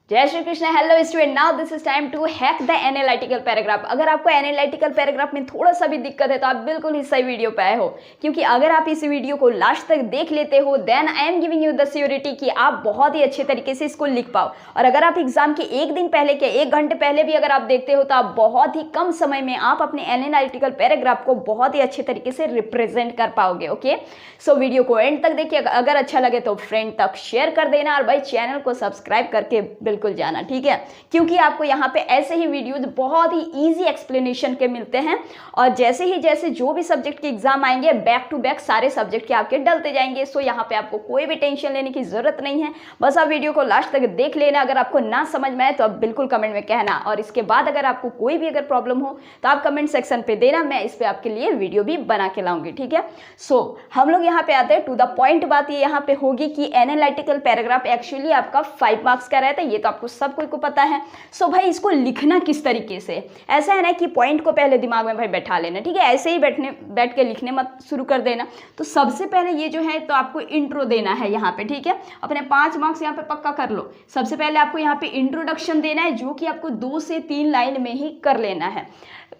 जय Shri Krishna. Hello student, now this is time to hack the analytical paragraph. अगर आपको analytical paragraph में थोड़ा सा भी दिक्कत है तो आप बिल्कुल ही सही वीडियो पे आए हो, क्योंकि अगर आप इस वीडियो को लास्ट तक देख लेते हो then I am giving you the surety कि आप बहुत ही अच्छे तरीके से इसको लिख पाओ। और अगर आप एग्जाम के एक दिन पहले के 1 घंटे पहले भी अगर आप देखते हो तो आप बहुत ही कम समय में आप अपने एनालिटिकल पैराग्राफ को बहुत ही अच्छे तरीके से रिप्रेजेंट कर पाओगे। ओके, सो वीडियो को एंड तक देखिए। अगर अच्छा लगे तो फ्रेंड तक शेयर कर देना और भाई चैनल को सब्सक्राइब करके बिल्कुल जाना, ठीक है, क्योंकि आपको यहाँ पे ऐसे ही वीडियोज बहुत ही इजी एक्सप्लेनेशन के मिलते हैं। और जैसे जो भी सब्जेक्ट के एग्जाम आएंगे बैक टू बैक सारे सब्जेक्ट के आपके डलते जाएंगे। सो यहाँ पे आपको कोई भी टेंशन लेने की जरूरत नहीं है, बस आप वीडियो को लास्ट तक देख लेना। अगर आपको ना समझ में आए तो आप बिल्कुल कमेंट में कहना, और इसके बाद अगर आपको कोई भी अगर प्रॉब्लम हो तो आप कमेंट सेक्शन पे देना, मैं इस पे आपके लिए वीडियो भी बना के लाऊंगी, ठीक है। सो हम लोग यहाँ पे आते हैं टू द पॉइंट। बात ये यहाँ पे होगी कि एनालिटिकल पैराग्राफ एक्चुअली आपका 5 मार्क्स का रहता है, ये तो आपको सब कोई को पता है। सो भाई इसको लिखना किस तरीके से, ऐसा है ना कि पॉइंट को पहले दिमाग में भाई बैठा लेना, ठीक है, ऐसे ही बैठ के लिखने मत शुरू कर देना। तो सबसे पहले ये जो है तो आपको इंट्रो देना है यहाँ पे, ठीक है, अपने 5 मार्क्स यहाँ पे पक्का कर लो। सबसे पहले आपको यहाँ पे इंट्रोडक्शन देना है, जो कि आपको 2 से 3 लाइन में ही कर लेना है।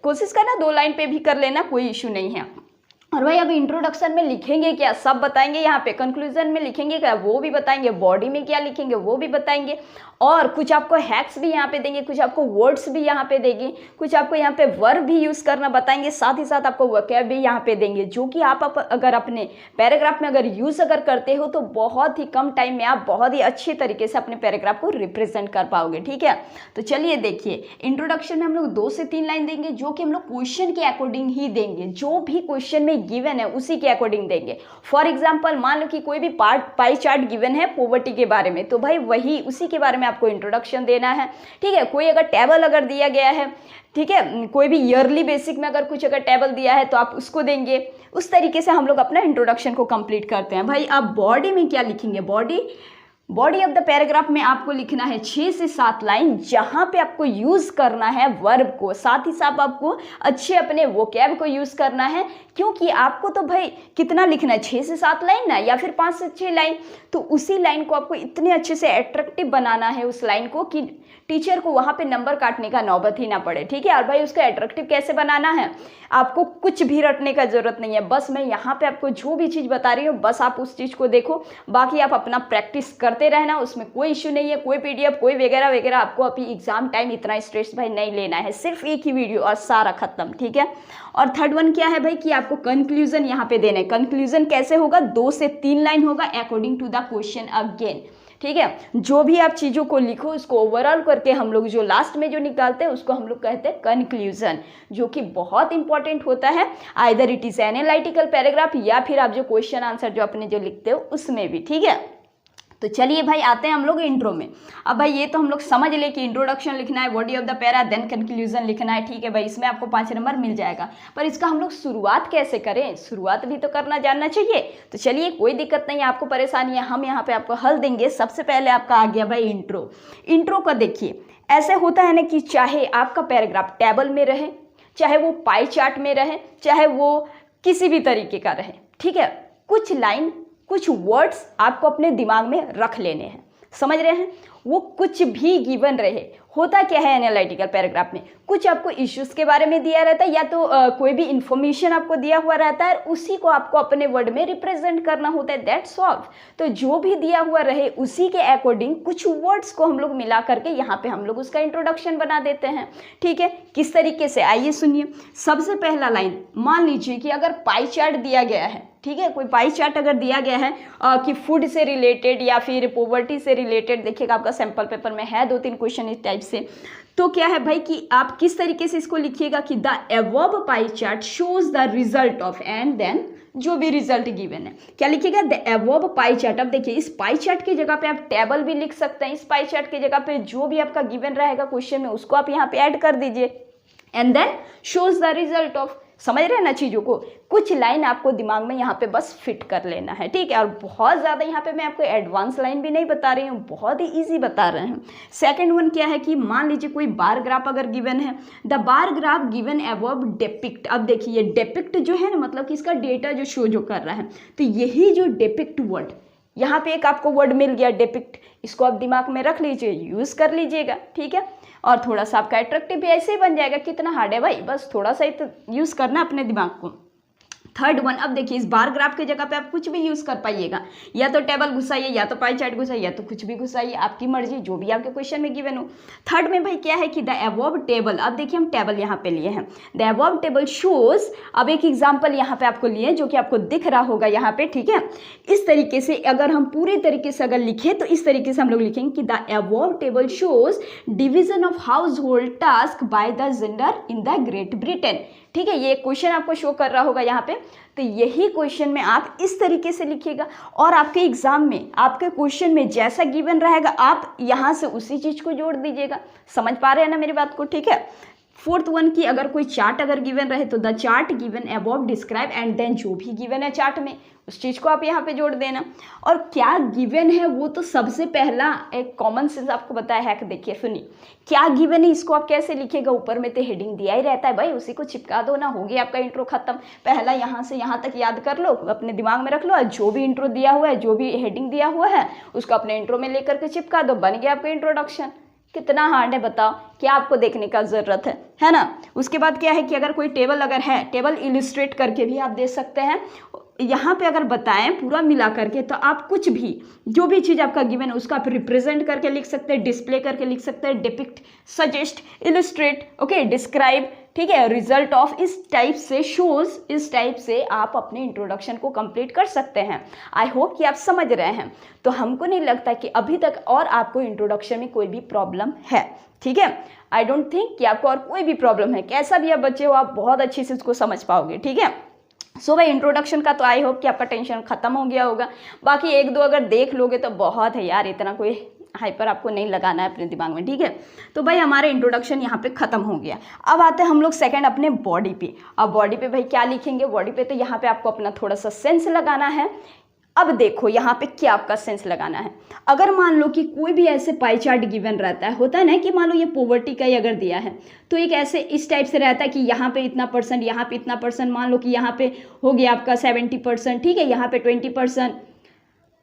कोशिश करना 2 लाइन पे भी कर लेना, कोई इशू नहीं है। और भाई अब इंट्रोडक्शन में लिखेंगे क्या, सब बताएंगे यहाँ पे। कंक्लूजन में लिखेंगे क्या, वो भी बताएंगे। बॉडी में क्या लिखेंगे, वो भी बताएंगे। और कुछ आपको हैक्स भी यहाँ पे देंगे, कुछ आपको वर्ड्स भी यहाँ पे देंगे, कुछ आपको यहाँ पे वर्ब भी यूज़ करना बताएंगे, साथ ही साथ आपको वोकैब भी यहाँ पे देंगे, जो कि आप अगर अपने पैराग्राफ में अगर यूज़ अगर करते हो तो बहुत ही कम टाइम में आप बहुत ही अच्छे तरीके से अपने पैराग्राफ को रिप्रेजेंट कर पाओगे, ठीक है। तो चलिए देखिए, इंट्रोडक्शन में हम लोग 2 से 3 लाइन देंगे, जो कि हम लोग क्वेश्चन के अकॉर्डिंग ही देंगे, जो भी क्वेश्चन में गिवन है उसी के अकॉर्डिंग देंगे। फॉर एग्जाम्पल मान लो कि कोई भी पाई चार्ट गिवन है पॉवर्टी के बारे में, तो भाई वही उसी के बारे में आपको इंट्रोडक्शन देना है, ठीक है। कोई अगर टेबल अगर दिया गया है, ठीक है, कोई भी ईयरली बेसिक में अगर कुछ अगर टेबल दिया है तो आप उसको देंगे। उस तरीके से हम लोग अपना इंट्रोडक्शन को कंप्लीट करते हैं। भाई आप बॉडी में क्या लिखेंगे, बॉडी ऑफ द पैराग्राफ में आपको लिखना है 6 से 7 लाइन, जहां पे आपको यूज करना है वर्ब को, साथ ही साथ आपको अच्छे अपने वोकैब को यूज करना है। क्योंकि आपको तो भाई कितना लिखना है, 6 से 7 लाइन ना, या फिर 5 से 6 लाइन। तो उसी लाइन को आपको इतने अच्छे से अट्रैक्टिव बनाना है उस लाइन को कि टीचर को वहां पे नंबर काटने का नौबत ही ना पड़े, ठीक है। और भाई उसको अट्रैक्टिव कैसे बनाना है, आपको कुछ भी रटने का जरूरत नहीं है, बस मैं यहाँ पे आपको जो भी चीज़ बता रही हूँ बस आप उस चीज़ को देखो, बाकी आप अपना प्रैक्टिस करते रहना, उसमें कोई इश्यू नहीं है। कोई पीडीएफ कोई वगैरह वगैरह आपको अभी एग्जाम टाइम इतना स्ट्रेस भाई नहीं लेना है, सिर्फ एक ही वीडियो और सारा खत्म, ठीक है। और थर्ड वन क्या है भाई कि आपको कंक्लूजन यहाँ पे देना है। कंक्लूजन कैसे होगा, 2 से 3 लाइन होगा according to the question again, ठीक है। जो भी आप चीज़ों को लिखो उसको ओवरऑल करके हम लोग जो लास्ट में जो निकालते हैं उसको हम लोग कहते हैं कंक्लूजन, जो कि बहुत इंपॉर्टेंट होता है। Either it is analytical paragraph या फिर आप जो क्वेश्चन आंसर जो अपने जो लिखते हो उसमें भी, ठीक है। तो चलिए भाई आते हैं हम लोग इंट्रो में। अब भाई ये तो हम लोग समझ ले कि इंट्रोडक्शन लिखना है, body of the para, then conclusion लिखना है, ठीक है भाई, इसमें आपको 5 नंबर मिल जाएगा। पर इसका हम लोग शुरुआत कैसे करें, शुरुआत भी तो करना जानना चाहिए। तो चलिए कोई दिक्कत नहीं है, आपको परेशानी है, हम यहाँ पे आपको हल देंगे। सबसे पहले आपका आ गया भाई इंट्रो का। देखिए ऐसे होता है ना कि चाहे आपका पैराग्राफ टेबल में रहे, चाहे वो पाई चार्ट में रहे, चाहे वो किसी भी तरीके का रहे, ठीक है, कुछ लाइन कुछ वर्ड्स आपको अपने दिमाग में रख लेने हैं, समझ रहे हैं। वो कुछ भी गिवन रहे, होता क्या है एनालिटिकल पैराग्राफ में, कुछ आपको इश्यूज के बारे में दिया रहता है या तो कोई भी इंफॉर्मेशन आपको दिया हुआ रहता है, उसी को आपको अपने वर्ड में रिप्रेजेंट करना होता है, दैट्स ऑल। तो जो भी दिया हुआ रहे उसी के अकॉर्डिंग कुछ वर्ड्स को हम लोग मिला करके यहाँ पे हम लोग उसका इंट्रोडक्शन बना देते हैं, ठीक है। किस तरीके से, आइए सुनिए। सबसे पहला लाइन, मान लीजिए कि अगर पाई चार्ट दिया गया है, ठीक है, कोई पाई चार्ट अगर दिया गया है कि फूड से रिलेटेड या फिर पॉवर्टी से रिलेटेड, देखिएगा आपका सैंपल पेपर में है 2-3 क्वेश्चन इस टाइप से। तो क्या है भाई कि आप किस तरीके से इसको लिखिएगा कि the above pie chart shows the result of, and then जो भी रिजल्ट गिवन है क्या लिखिएगा, द एबव पाई चार्ट। अब देखिए इस पाई चार्ट की जगह पे आप टेबल भी लिख सकते हैं, इस पाई चार्ट की जगह पे जो भी आपका गिवन रहेगा क्वेश्चन में उसको आप यहाँ पे ऐड कर दीजिए, and then shows the result of. समझ रहे हैं ना चीज़ों को, कुछ लाइन आपको दिमाग में यहाँ पे बस फिट कर लेना है, ठीक है। और बहुत ज़्यादा यहाँ पे मैं आपको एडवांस लाइन भी नहीं बता रही हूँ, बहुत ही इजी बता रहे हैं। सेकंड वन क्या है कि मान लीजिए कोई बार ग्राफ अगर गिवन है, the bar graph given above depict. अब देखिए ये डिपिक्ट जो है ना, मतलब कि इसका डेटा जो शो जो कर रहा है, तो यही जो डिपिक्ट वर्ड यहाँ पे एक आपको वर्ड मिल गया डिपिक्ट, इसको आप दिमाग में रख लीजिए, यूज़ कर लीजिएगा, ठीक है। और थोड़ा सा आपका अट्रैक्टिव भी ऐसे ही बन जाएगा। कितना हार्ड है भाई, बस थोड़ा सा ही तो यूज़ करना अपने दिमाग को। थर्ड वन, अब देखिए इस बार ग्राफ की जगह पे आप कुछ भी यूज़ कर पाइएगा, या तो टेबल घुसाइए, या तो पाई चार्ट घुसाइए, या तो कुछ भी घुसाइए, आपकी मर्जी, जो भी आपके क्वेश्चन में गिवन हो। थर्ड में भाई क्या है कि द अबव टेबल, अब देखिए हम टेबल यहाँ पे लिए हैं, द अबव टेबल शोज, अब एक एग्जाम्पल यहाँ पे आपको लिए जो कि आपको दिख रहा होगा यहाँ पे, ठीक है। इस तरीके से अगर हम पूरी तरीके से अगर लिखें तो इस तरीके से हम लोग लिखेंगे कि the above table shows division of house hold task by the gender in the great Britain, ठीक है। ये क्वेश्चन आपको शो कर रहा होगा यहाँ पे, तो यही क्वेश्चन में आप इस तरीके से लिखिएगा और आपके एग्जाम में आपके क्वेश्चन में जैसा गिवन रहेगा आप यहाँ से उसी चीज को जोड़ दीजिएगा। समझ पा रहे हैं ना मेरी बात को, ठीक है। फोर्थ वन की अगर कोई चार्ट अगर गिवन रहे तो the chart given above describe and then, जो भी गिवन है चार्ट में उस चीज़ को आप यहाँ पे जोड़ देना। और क्या गिवन है वो तो सबसे पहला एक कॉमन सेंस आपको बताया है, देखिए सुनिए क्या गिवन है, इसको आप कैसे लिखेगा, ऊपर में तो हेडिंग दिया ही रहता है भाई, उसी को चिपका दो ना, हो गया आपका इंट्रो खत्म। पहला यहाँ से यहाँ तक याद कर लो, अपने दिमाग में रख लो, और जो भी इंट्रो दिया हुआ है, जो भी हेडिंग दिया हुआ है उसको अपने इंट्रो में लेकर के चिपका दो, बन गया आपका इंट्रोडक्शन। कितना हार्ड है बताओ, क्या आपको देखने का ज़रूरत है ना। उसके बाद क्या है कि अगर कोई टेबल अगर है, टेबल इलिस्ट्रेट करके भी आप दे सकते हैं। यहाँ पे अगर बताएं पूरा मिला करके तो आप कुछ भी, जो भी चीज़ आपका गिवन है उसका आप रिप्रेजेंट करके लिख सकते हैं, डिस्प्ले करके लिख सकते हैं, depict, suggest, illustrate, okay, describe, ठीक है, रिजल्ट ऑफ, इस टाइप से, शोज, इस टाइप से आप अपने इंट्रोडक्शन को कंप्लीट कर सकते हैं। आई होप कि आप समझ रहे हैं। तो हमको नहीं लगता कि अभी तक और आपको इंट्रोडक्शन में कोई भी प्रॉब्लम है, ठीक है। आई डोंट थिंक कि आपको और कोई भी प्रॉब्लम है, कैसा भी आप बच्चे हो आप बहुत अच्छे से इसको समझ पाओगे, ठीक है। सो भाई इंट्रोडक्शन का तो आई होप कि आपका टेंशन खत्म हो गया होगा। बाकी एक दो अगर देख लोगे तो बहुत है यार, इतना कोई हाइपर आपको नहीं लगाना है अपने दिमाग में, ठीक है। तो भाई हमारा इंट्रोडक्शन यहाँ पे खत्म हो गया। अब आते हैं हम लोग सेकंड अपने बॉडी पे। अब बॉडी पे भाई क्या लिखेंगे, बॉडी पे तो यहाँ पे आपको अपना थोड़ा सा सेंस लगाना है। अब देखो यहाँ पे क्या आपका सेंस लगाना है। अगर मान लो कि कोई भी ऐसे पाई चार्ट गिवन रहता है, होता है ना कि मान लो ये पॉवर्टी का ही अगर दिया है तो एक ऐसे इस टाइप से रहता है कि यहाँ पे इतना परसेंट, यहाँ पे इतना परसेंट, मान लो कि यहाँ पे हो गया आपका 70%, ठीक है, यहाँ पे 20%,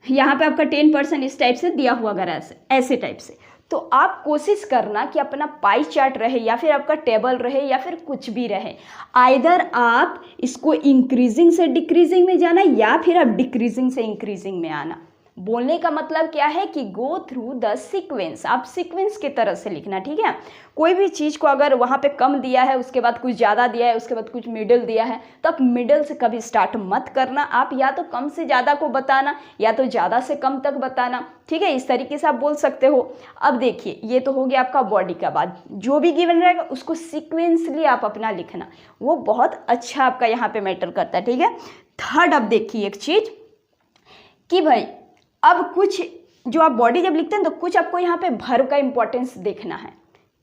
यहाँ पे आपका 10%, इस टाइप से दिया हुआ अगर ऐसे टाइप से, तो आप कोशिश करना कि अपना पाई चार्ट रहे या फिर आपका टेबल रहे या फिर कुछ भी रहे, आइदर आप इसको इंक्रीजिंग से डिक्रीजिंग में जाना या फिर आप डिक्रीजिंग से इंक्रीजिंग में आना। बोलने का मतलब क्या है कि गो थ्रू द सीक्वेंस, आप सीक्वेंस की तरह से लिखना, ठीक है। कोई भी चीज़ को अगर वहाँ पे कम दिया है, उसके बाद कुछ ज़्यादा दिया है, उसके बाद कुछ मिडिल दिया है, तो आप मिडिल से कभी स्टार्ट मत करना। आप या तो कम से ज़्यादा को बताना या तो ज़्यादा से कम तक बताना, ठीक है। इस तरीके से आप बोल सकते हो। अब देखिए ये तो हो गया आपका बॉडी का बात, जो भी गिवन रहेगा उसको सीक्वेंसली आप अपना लिखना, वो बहुत अच्छा आपका यहाँ पे मैटर करता है, ठीक है। थर्ड, अब देखिए एक चीज़ कि भाई अब कुछ जो आप बॉडी जब लिखते हैं तो कुछ आपको यहाँ पे वर्ब का इंपॉर्टेंस देखना है,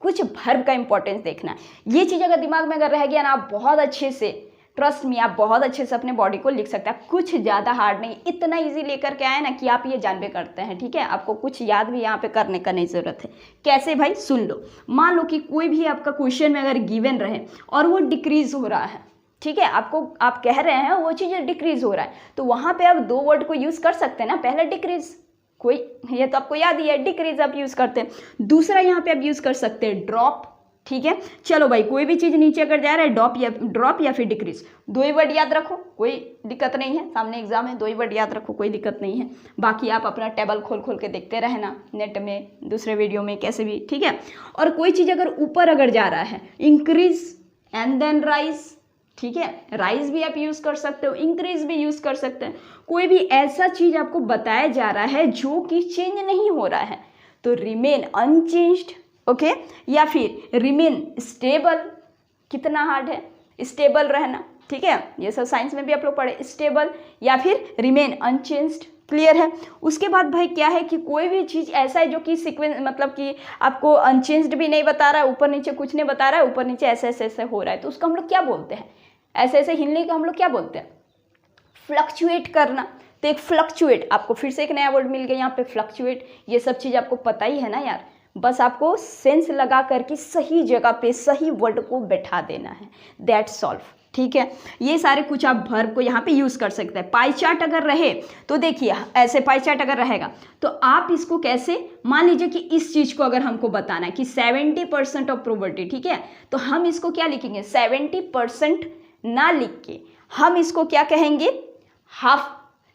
कुछ वर्ब का इंपॉर्टेंस देखना है। ये चीज़ अगर दिमाग में अगर रह गया ना, आप बहुत अच्छे से, ट्रस्ट मी, आप बहुत अच्छे से अपने बॉडी को लिख सकते हैं। कुछ ज़्यादा हार्ड नहीं, इतना इजी लेकर के आए ना कि आप ये जानबे करते हैं, ठीक है। आपको कुछ याद भी यहाँ पे करने का नहीं ज़रूरत है। कैसे भाई, सुन लो। मान लो कि कोई भी आपका क्वेश्चन में अगर गिवन रहे और वो डिक्रीज हो रहा है, ठीक है, आप कह रहे हैं वो चीज़ डिक्रीज हो रहा है, तो वहाँ पे आप दो वर्ड को यूज़ कर सकते हैं ना। पहला डिक्रीज, कोई ये तो आपको याद ही है, डिक्रीज आप यूज़ करते हैं। दूसरा यहाँ पे आप यूज़ कर सकते हैं ड्रॉप, ठीक है। चलो भाई कोई भी चीज़ नीचे अगर जा रहा है, ड्रॉप या फिर डिक्रीज, दो ही वर्ड याद रखो, कोई दिक्कत नहीं है, सामने एग्जाम है, दो ही वर्ड याद रखो, कोई दिक्कत नहीं है। बाकी आप अपना टेबल खोल के देखते रहना नेट में, दूसरे वीडियो में, कैसे भी, ठीक है। और कोई चीज़ अगर ऊपर अगर जा रहा है, इंक्रीज एंड देन राइज, ठीक है, राइज भी आप यूज़ कर सकते हो, इंक्रीज भी यूज़ कर सकते हैं। कोई भी ऐसा चीज़ आपको बताया जा रहा है जो कि चेंज नहीं हो रहा है, तो रिमेन अनचेंज्ड, ओके, या फिर रिमेन स्टेबल। कितना हार्ड है स्टेबल रहना, ठीक है, ये सब साइंस में भी आप लोग पढ़े, स्टेबल या फिर रिमेन अनचेंज्ड, क्लियर है। उसके बाद भाई क्या है कि कोई भी चीज़ ऐसा है जो कि सीक्वेंस, मतलब कि आपको अनचेंज्ड भी नहीं बता रहा है, ऊपर नीचे कुछ नहीं बता रहा है, ऊपर नीचे ऐसे ऐसे ऐसे हो रहा है, तो उसको हम लोग क्या बोलते हैं, ऐसे ऐसे हिलने का हम लोग क्या बोलते हैं, फ्लक्चुएट करना। तो एक फ्लक्चुएट, आपको फिर से एक नया वर्ड मिल गया यहाँ पे, फ्लक्चुएट। ये सब चीज़ आपको पता ही है ना यार, बस आपको सेंस लगा करके सही जगह पे सही वर्ड को बैठा देना है, दैट्स सॉल्व, ठीक है। ये सारे कुछ आप वर्ब को यहाँ पे यूज़ कर सकते हैं। पाई चार्ट अगर रहे तो देखिए ऐसे पाई चार्ट अगर रहेगा तो आप इसको कैसे, मान लीजिए कि इस चीज़ को अगर हमको बताना है कि 70% ऑफ प्रोबेबिलिटी, ठीक है, तो हम इसको क्या लिखेंगे, 70% ना लिख के हम इसको क्या कहेंगे, हाफ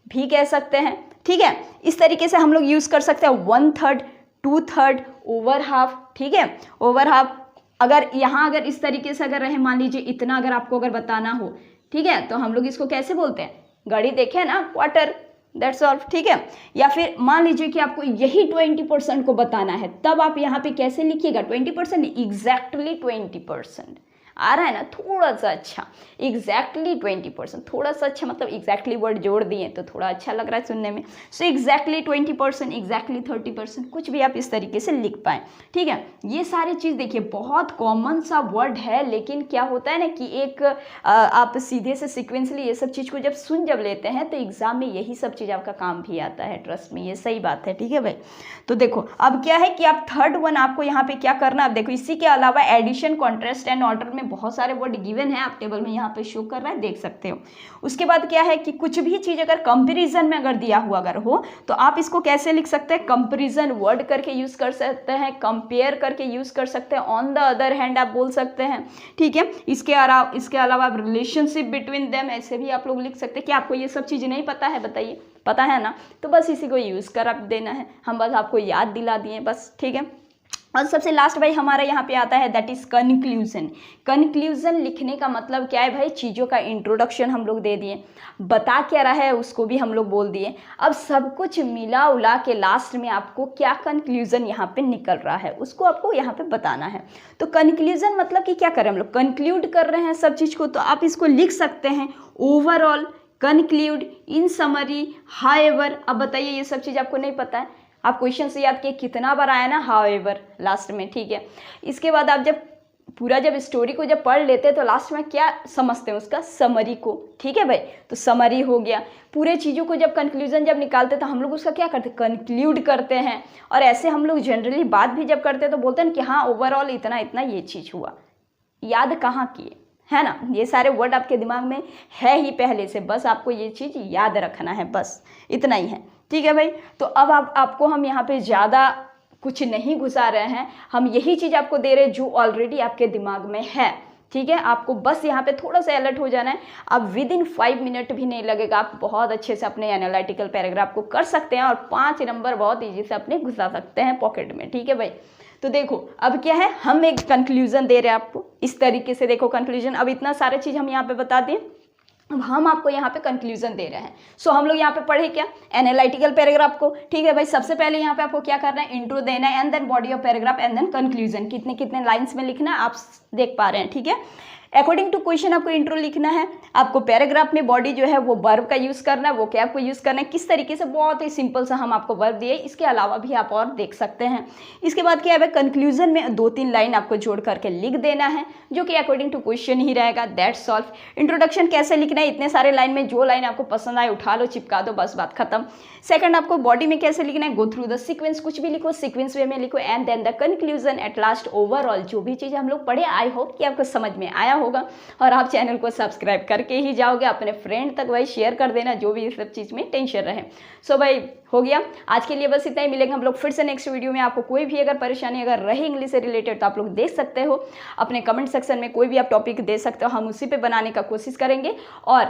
भी कह सकते हैं, ठीक है। इस तरीके से हम लोग यूज़ कर सकते हैं 1/3, 2/3, ओवर हाफ, ठीक है, ओवर हाफ। अगर यहाँ अगर इस तरीके से अगर रहे, मान लीजिए इतना अगर आपको अगर बताना हो, ठीक है, तो हम लोग इसको कैसे बोलते हैं, घड़ी देखे ना, क्वार्टर, दैट्स ऑल, ठीक है। या फिर मान लीजिए कि आपको यही 20% को बताना है, तब आप यहाँ पे कैसे लिखिएगा, 20% एग्जैक्टली 20%, आ रहा है ना, थोड़ा सा अच्छा, एग्जैक्टली 20%, थोड़ा सा अच्छा, मतलब एग्जैक्टली वर्ड जोड़ दिए तो थोड़ा अच्छा लग रहा है सुनने में। सो एग्जैक्टली 20%, एग्जैक्टली 30%, कुछ भी आप इस तरीके से लिख पाएँ, ठीक है। ये सारी चीज़ देखिए बहुत कॉमन सा वर्ड है, लेकिन क्या होता है ना कि एक आप सीधे से सिक्वेंसली ये सब चीज़ को जब लेते हैं तो एग्जाम में यही सब चीज़ आपका काम भी आता है, ट्रस्ट में, ये सही बात है, ठीक है भाई। तो देखो अब क्या है कि आप थर्ड वन आपको यहाँ पे क्या करना है, अब देखो इसी के अलावा एडिशन, कॉन्ट्रास्ट एंड ऑर्डर में बहुत सारे वर्ड गिवन है, आप टेबल में यहाँ पे शो कर रहा है, देख सकते हो। उसके बाद क्या है कि कुछ भी चीज़ अगर कंपैरिजन में अगर दिया हुआ अगर हो तो आप इसको कैसे लिख सकते हैं, कंपैरिजन वर्ड करके यूज़ कर सकते हैं, कंपेयर करके यूज़ कर सकते हैं, ऑन द अदर हैंड आप बोल सकते हैं, ठीक है। इसके अलावा रिलेशनशिप बिटवीन देम ऐसे भी आप लोग लिख सकते हैं। कि आपको ये सब चीज़ नहीं पता है, बताइए, पता है ना, तो बस इसी को यूज़ कर आप देना है, हम बस आपको याद दिला दिए बस, ठीक है। और सबसे लास्ट भाई हमारा यहाँ पे आता है दैट इज कंक्लूजन। कंक्लूजन लिखने का मतलब क्या है भाई, चीज़ों का इंट्रोडक्शन हम लोग दे दिए, बता क्या रहा है उसको भी हम लोग बोल दिए, अब सब कुछ मिला उला के लास्ट में आपको क्या कंक्लूजन यहाँ पे निकल रहा है उसको आपको यहाँ पे बताना है। तो कंक्लूजन मतलब कि क्या करें, हम लोग कंक्लूड कर रहे हैं सब चीज़ को, तो आप इसको लिख सकते हैं ओवरऑल, कंक्लूड, इन समरी, हाउएवर। अब बताइए ये सब चीज़ आपको नहीं पता है, आप क्वेश्चन से याद किए कितना बार आया ना हाउएवर लास्ट में, ठीक है। इसके बाद आप जब पूरा स्टोरी को जब पढ़ लेते हैं तो लास्ट में क्या समझते हैं उसका, समरी को, ठीक है भाई। तो समरी हो गया, पूरे चीज़ों को जब कंक्लूजन जब निकालते हैं तो हम लोग उसका क्या करते हैं, कंक्लूड करते हैं। और ऐसे हम लोग जनरली बात भी जब करते हैं तो बोलते हैं कि हाँ ओवरऑल इतना इतना ये चीज़ हुआ, याद कहाँ किए, है ना। ये सारे वर्ड आपके दिमाग में है ही पहले से, बस आपको ये चीज़ याद रखना है, बस इतना ही है, ठीक है भाई। तो अब आपको हम यहाँ पे ज़्यादा कुछ नहीं घुसा रहे हैं, हम यही चीज़ आपको दे रहे हैं जो ऑलरेडी आपके दिमाग में है, ठीक है। आपको बस यहाँ पे थोड़ा सा अलर्ट हो जाना है, अब विदिन 5 मिनट भी नहीं लगेगा, आप बहुत अच्छे से अपने एनालिटिकल पैराग्राफ को कर सकते हैं और 5 नंबर बहुत ईजी से अपने घुसा सकते हैं पॉकेट में, ठीक है भाई। तो देखो अब क्या है, हम एक कंक्लूजन दे रहे हैं आपको इस तरीके से, देखो कंक्लूजन, अब इतना सारे चीज़ हम यहाँ पे बता दें, अब हम आपको यहाँ पे कंक्लूजन दे रहे हैं। सो हम लोग यहाँ पे पढ़े क्या, एनालिटिकल पैराग्राफ को, ठीक है भाई। सबसे पहले यहाँ पे आपको क्या करना है, इंट्रो देना है, and then body of paragraph, and then conclusion, कितने कितने लाइंस में लिखना है आप देख पा रहे हैं, ठीक है। अकॉर्डिंग टू क्वेश्चन आपको इंट्रो लिखना है, आपको पैराग्राफ में बॉडी जो है वो वर्ब का यूज़ करना है, वो क्या आपको यूज़ करना है, किस तरीके से, बहुत ही सिंपल सा हम आपको वर्ब दिए, इसके अलावा भी आप और देख सकते हैं। इसके बाद क्या है, कंक्लूजन में 2-3 लाइन आपको जोड़ करके लिख देना है जो कि अकॉर्डिंग टू क्वेश्चन ही रहेगा, दैट्स ऑल। इंट्रोडक्शन कैसे लिखना है, इतने सारे लाइन में जो लाइन आपको पसंद आए उठा लो, चिपका दो, बस बात खत्म। सेकंड आपको बॉडी में कैसे लिखना है, गो थ्रू द सीक्वेंस, कुछ भी लिखो सीक्वेंस वे में लिखो, and then the conclusion at last. Overall जो भी चीज़ हम लोग पढ़े, आई होप कि आपको समझ में आया होगा, और आप चैनल को सब्सक्राइब करके ही जाओगे, अपने फ्रेंड तक भाई शेयर कर देना जो भी इस सब चीज़ में टेंशन रहे। सो भाई हो गया आज के लिए, बस इतना ही, मिलेंगे हम लोग फिर से नेक्स्ट वीडियो में। आपको कोई भी अगर परेशानी अगर रही इंग्लिश से रिलेटेड तो आप लोग देख सकते हो अपने कमेंट सेक्शन में, कोई भी आप टॉपिक दे सकते हो, हम उसी पे बनाने का कोशिश करेंगे। और